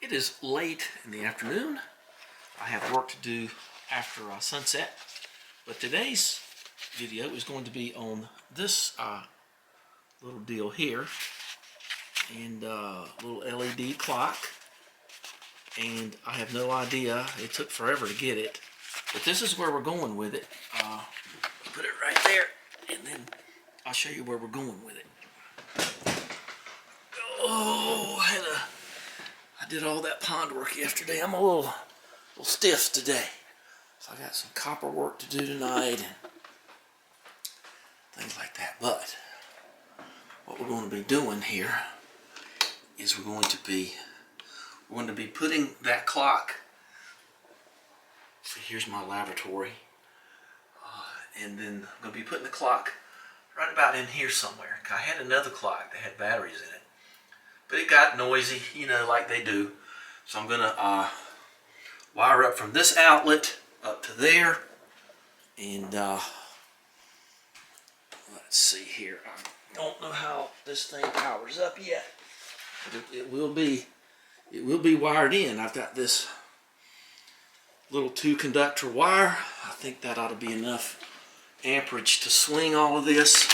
It is late in the afternoon. I have work to do after sunset, but today's video is going to be on this little deal here, and little LED clock. And I have no idea, it took forever to get it, but this is where we're going with it. Put it right there, and then I'll show you where we're going with it. Oh, I did all that pond work yesterday. I'm a little stiff today. So I got some copper work to do tonight and things like that. But what we're going to be doing here is we're going to be putting that clock. So here's my laboratory. And then I'm going to be putting the clock right about in here somewhere. I had another clock that had batteries in it, but it got noisy, you know, like they do. So I'm going to wire up from this outlet up to there. And let's see here. I don't know how this thing powers up yet. But it will be wired in. I've got this little 2-conductor wire. I think that ought to be enough amperage to swing all of this.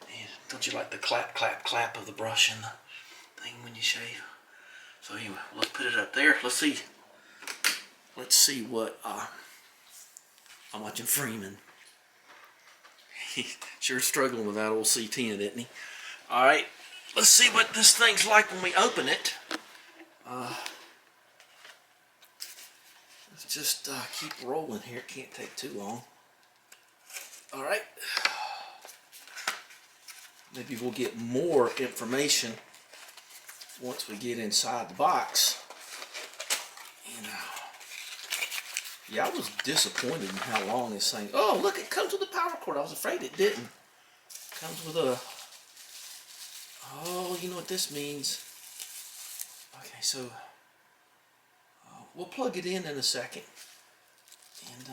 And don't you like the clap, clap, clap of the brush and the thing when you shave? So anyway, let's put it up there. Let's see what I'm watching Freeman. He's sure struggling with that old C10, isn't he? All right, let's see what this thing's like when we open it. Let's just keep rolling here. It can't take too long. All right. Maybe we'll get more information once we get inside the box. And yeah, I was disappointed in how long this thing. Oh, look! It comes with a power cord. I was afraid it didn't. It comes with a. Oh, you know what this means? Okay, so we'll plug it in a second, and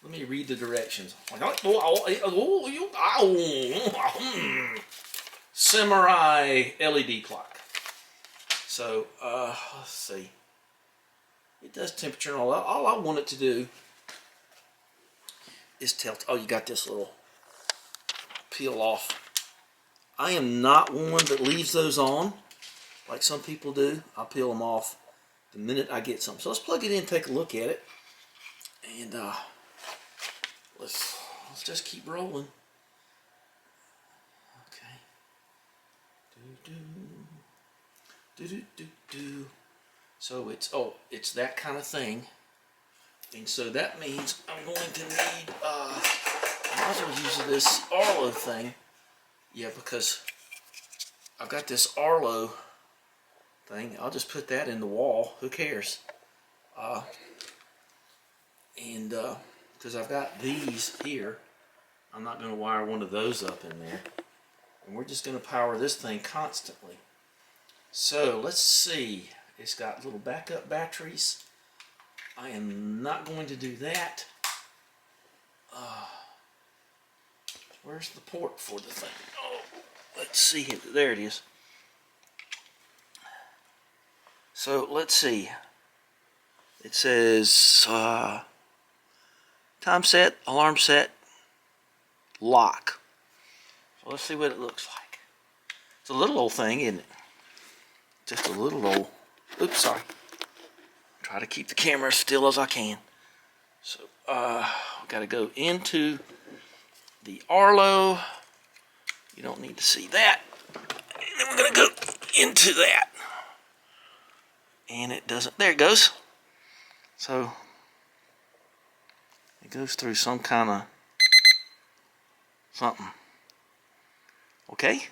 let me read the directions. Samurai LED clock. So let's see. It does temperature and all that. All I want it to do is tell. Oh, you got this little peel off. I am not one that leaves those on like some people do. I'll peel them off the minute I get some. So let's plug it in and take a look at it. And let's just keep rolling. Okay. Do. So it's that kind of thing. And so that means I'm going to need I might as well use this Arlo thing. Yeah, because I've got this Arlo thing. I'll just put that in the wall. Who cares? Because I've got these here, I'm not going to wire one of those up in there. And we're just going to power this thing constantly. So let's see. It's got little backup batteries. I am not going to do that. Where's the port for the thing? Oh, let's see. There it is. So let's see. It says time set, alarm set, lock. So let's see what it looks like. It's a little old thing, isn't it? Just a little old. Oops, sorry. Try to keep the camera as still as I can. So we got to go into the Arlo. You don't need to see that. And then we're going to go into that. And it doesn't. There it goes. So it goes through some kind of something. Okay.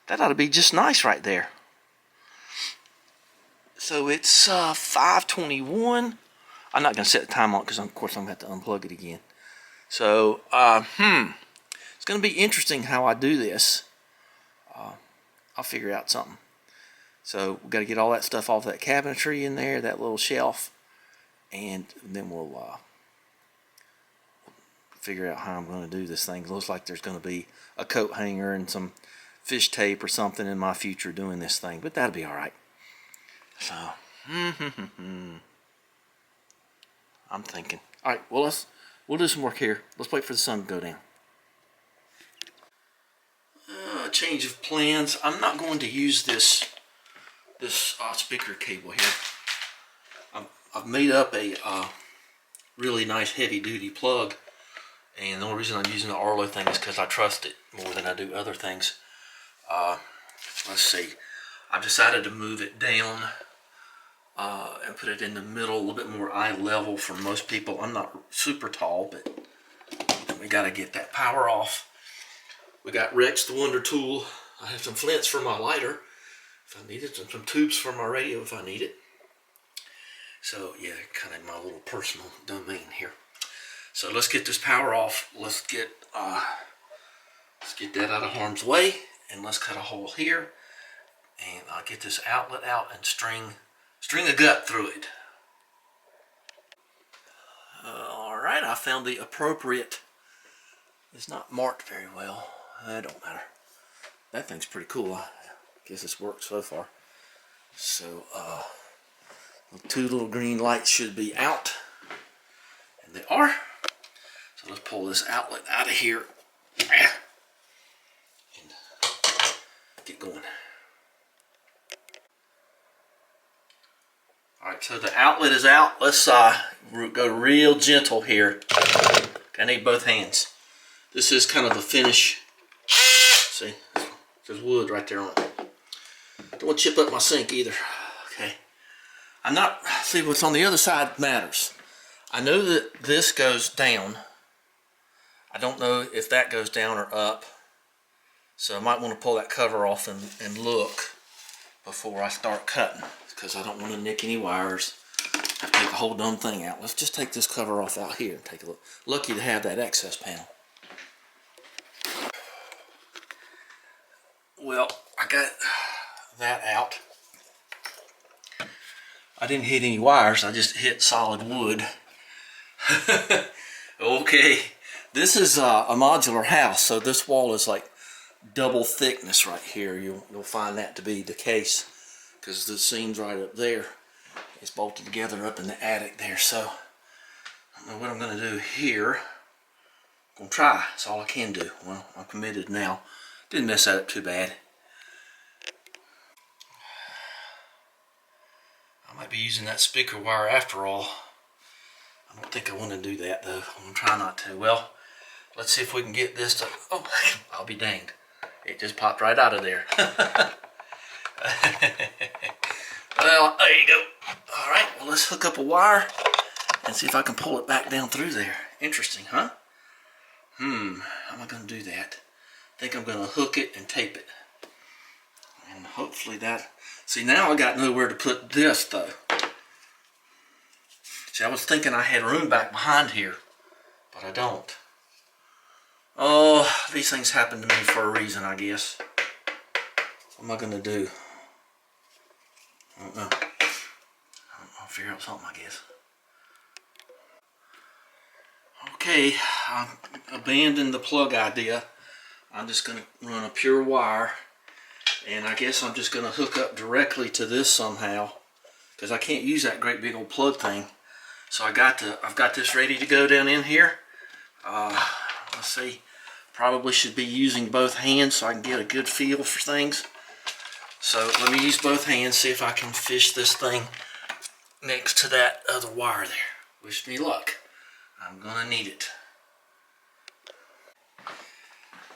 That ought to be just nice right there. So it's 5:21. I'm not going to set the time on it because, of course, I'm going to have to unplug it again. So, it's going to be interesting how I do this. I'll figure out something. So, we've got to get all that stuff off that cabinetry in there, that little shelf, and then we'll figure out how I'm going to do this thing. It looks like there's going to be a coat hanger and some fish tape or something in my future doing this thing, but that'll be all right. So, I'm thinking. All right, well we'll do some work here. Let's wait for the sun to go down. Change of plans. I'm not going to use this speaker cable here. I've made up a really nice heavy duty plug, and the only reason I'm using the Arlo thing is because I trust it more than I do other things. Let's see. I've decided to move it down and put it in the middle, a little bit more eye level for most people. I'm not super tall, but we got to get that power off. We got Rex the Wonder Tool. I have some flints for my lighter if I need it, and some tubes for my radio if I need it. So yeah, kind of my little personal domain here. So let's get this power off. Let's get that out of harm's way, and let's cut a hole here, and I'll get this outlet out and string a gut through it. All right, I found the appropriate. It's not marked very well. It don't matter. That thing's pretty cool. I guess it's worked so far. So, the two little green lights should be out, and they are. So let's pull this outlet out of here and get going. All right, so the outlet is out. Let's go real gentle here. I need both hands. This is kind of the finish. See, there's wood right there on it. Don't want to chip up my sink either. Okay. See, what's on the other side matters. I know that this goes down. I don't know if that goes down or up. So I might want to pull that cover off and look before I start cutting, because I don't want to nick any wires. I have to take the whole dumb thing out. Let's just take this cover off out here and take a look. Lucky to have that access panel. Well, I got that out. I didn't hit any wires, I just hit solid wood. Okay, this is a modular house, so this wall is like double thickness right here. You'll find that to be the case, because the seams right up there is bolted together up in the attic there. So I don't know what I'm going to do here. I'm going to try. That's all I can do. Well, I'm committed now. Didn't mess that up too bad. I might be using that speaker wire after all. I don't think I want to do that though. I'm going to try not to. Well, let's see if we can get this to... Oh, I'll be danged. It just popped right out of there. Well, there you go. Alright, well let's hook up a wire and see if I can pull it back down through there. Interesting, huh? How am I going to do that? I think I'm going to hook it and tape it. And hopefully that... See, now I got nowhere to put this though. See, I was thinking I had room back behind here, but I don't. Oh, these things happen to me for a reason, I guess. What am I going to do? I don't know. I'll figure out something, I guess. Okay, I abandoned the plug idea. I'm just going to run a pure wire, and I guess I'm just going to hook up directly to this somehow, because I can't use that great big old plug thing. So I've got this ready to go down in here. Let's see, probably should be using both hands so I can get a good feel for things. So let me use both hands, see if I can fish this thing next to that other wire there. Wish me luck. I'm gonna need it.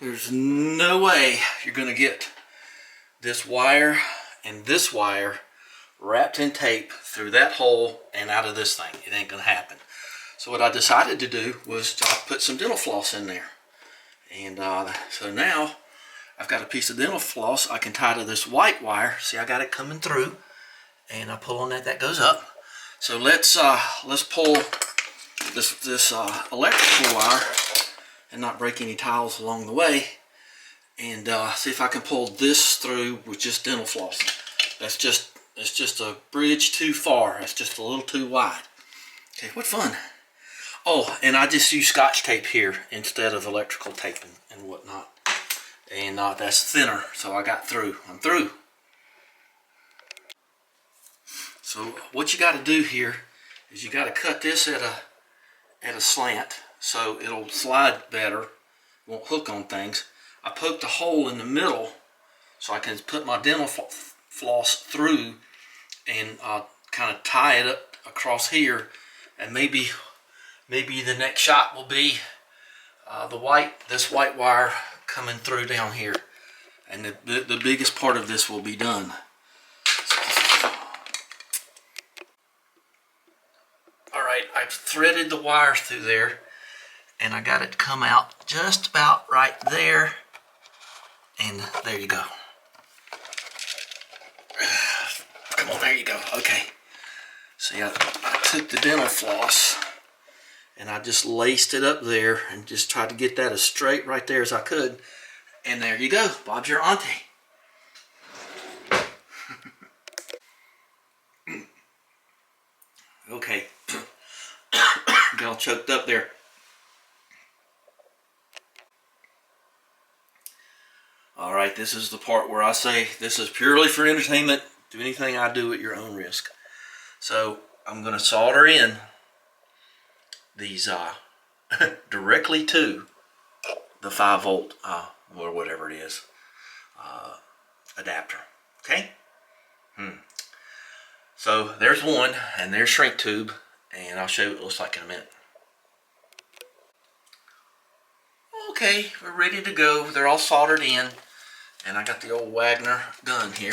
There's no way you're gonna get this wire and this wire wrapped in tape through that hole and out of this thing. It ain't gonna happen. So what I decided to do was to put some dental floss in there. And so now I've got a piece of dental floss I can tie to this white wire. See, I got it coming through, and I pull on that goes up. So let's pull this electrical wire and not break any tiles along the way, and see if I can pull this through with just dental floss. It's just a bridge too far. It's just a little too wide. Okay, what fun. Oh, and I just use Scotch tape here instead of electrical tape and whatnot. And that's thinner, so I got through. I'm through. So what you got to do here is you got to cut this at a slant so it'll slide better, won't hook on things. I poked a hole in the middle so I can put my dental floss through and kind of tie it up across here, and maybe the next shot will be this white wire coming through down here, and the biggest part of this will be done. Alright, I've threaded the wire through there, and I got it to come out just about right there, and there you go. Come on, there you go. Okay. See, I took the dental floss and I just laced it up there and just tried to get that as straight right there as I could. And there you go. Bob's your auntie. Okay. Got all choked up there. Alright, this is the part where I say this is purely for entertainment. Do anything I do at your own risk. So I'm going to solder in these directly to the 5-volt or whatever it is adapter. Okay. So there's one, and there's shrink tube, and I'll show you what it looks like in a minute. Okay, we're ready to go. They're all soldered in, and I got the old Wagner gun here.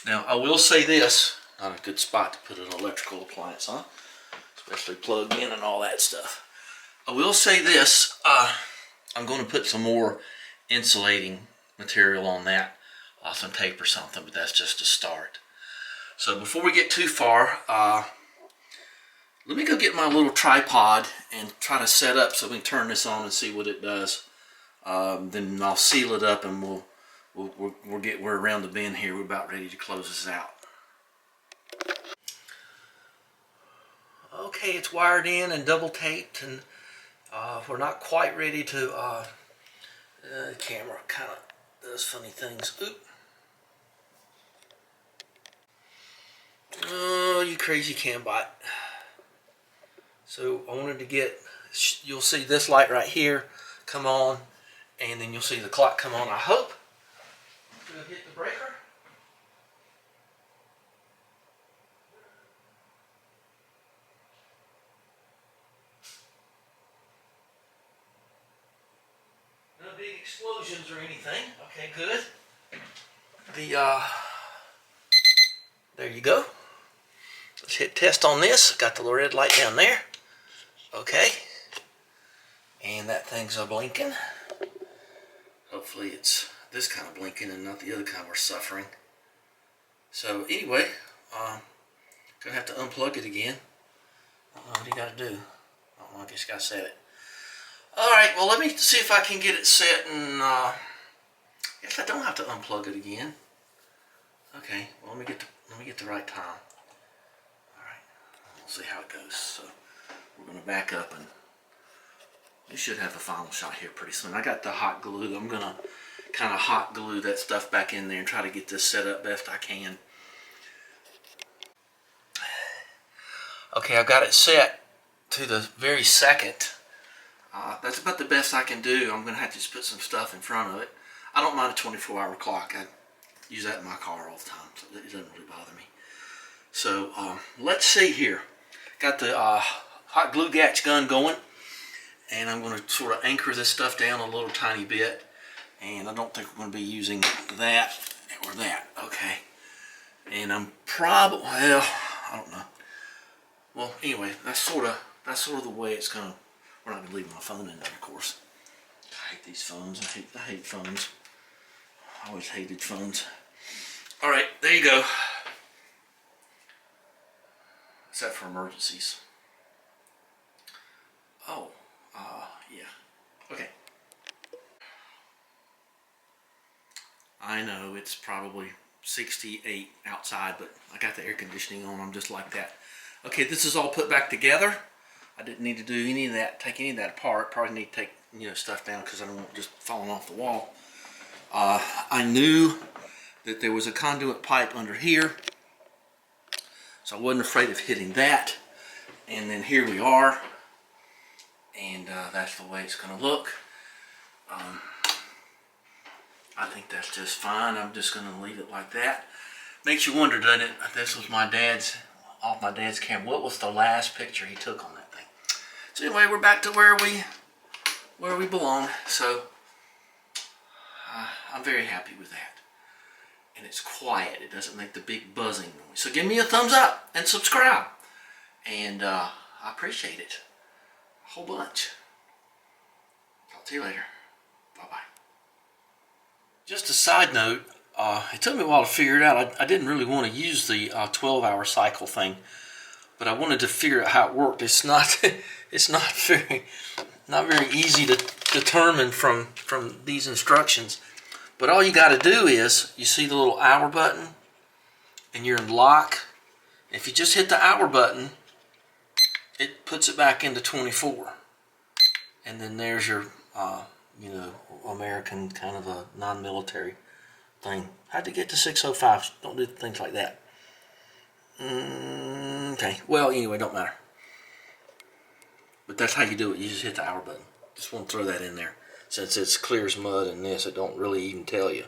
Now, I will say this, not a good spot to put an electrical appliance on, especially plugged in and all that stuff. I will say this, I'm going to put some more insulating material on that, some tape or something, but that's just a start. So before we get too far, let me go get my little tripod and try to set up so we can turn this on and see what it does. Then I'll seal it up, and we're around the bend here. We're about ready to close this out. Okay, it's wired in and double taped, and we're not quite ready to. The camera kind of does funny things. Oop. Oh, you crazy CamBot. So I wanted to get. You'll see this light right here come on, and then you'll see the clock come on. I hope. Gonna hit the breaker. No big explosions or anything. Okay, good. There you go. Let's hit test on this. Got the red light down there. Okay. And that thing's a blinking. Hopefully it's this kind of blinking and not the other kind we're suffering. So anyway, gonna have to unplug it again. What do you gotta do? I don't know, I guess you gotta set it. Alright, well let me see if I can get it set, and I guess I don't have to unplug it again. Okay, well let me get the right time. Alright, we'll see how it goes. So we're gonna back up, and we should have the final shot here pretty soon. I got the hot glue. I'm gonna kind of hot glue that stuff back in there and try to get this set up best I can. Okay, I've got it set to the very second. That's about the best I can do. I'm going to have to just put some stuff in front of it. I don't mind a 24-hour clock. I use that in my car all the time, so it doesn't really bother me. So let's see here. Got the hot glue gun going, and I'm going to sort of anchor this stuff down a little tiny bit. And I don't think we're going to be using that or that. Okay. And I'm probably, well, I don't know. Well, anyway, that's sort of the way it's going to. We're not going to leave my phone in there, of course. I hate these phones. I hate phones. I always hated phones. All right, there you go. Except for emergencies. Oh, yeah. Okay. I know it's probably 68 outside, but I got the air conditioning on. I'm just like that. Okay, this is all put back together. I didn't need to do any of that, take any of that apart. Probably need to take, you know, stuff down because I don't want it just falling off the wall. I knew that there was a conduit pipe under here, so I wasn't afraid of hitting that. And then here we are, and that's the way it's going to look. I think that's just fine. I'm just going to leave it like that. Makes you wonder, doesn't it? This was my dad's, off my dad's camera. What was the last picture he took on that thing? So anyway, we're back to where we belong. So I'm very happy with that. And it's quiet. It doesn't make the big buzzing noise. So give me a thumbs up and subscribe. And I appreciate it a whole bunch. Talk to you later. Bye-bye. Just a side note, it took me a while to figure it out. I didn't really want to use the 12-hour cycle thing, but I wanted to figure out how it worked. It's not it's not very easy to determine from these instructions. But all you got to do is, you see the little hour button, and you're in lock. If you just hit the hour button, it puts it back into 24, and then there's your you know, American kind of a non-military thing. How'd you get to 605? Don't do things like that. Okay, well, anyway, don't matter. But that's how you do it. You just hit the hour button. Just want to throw that in there. Since it's clear as mud in this, it don't really even tell you.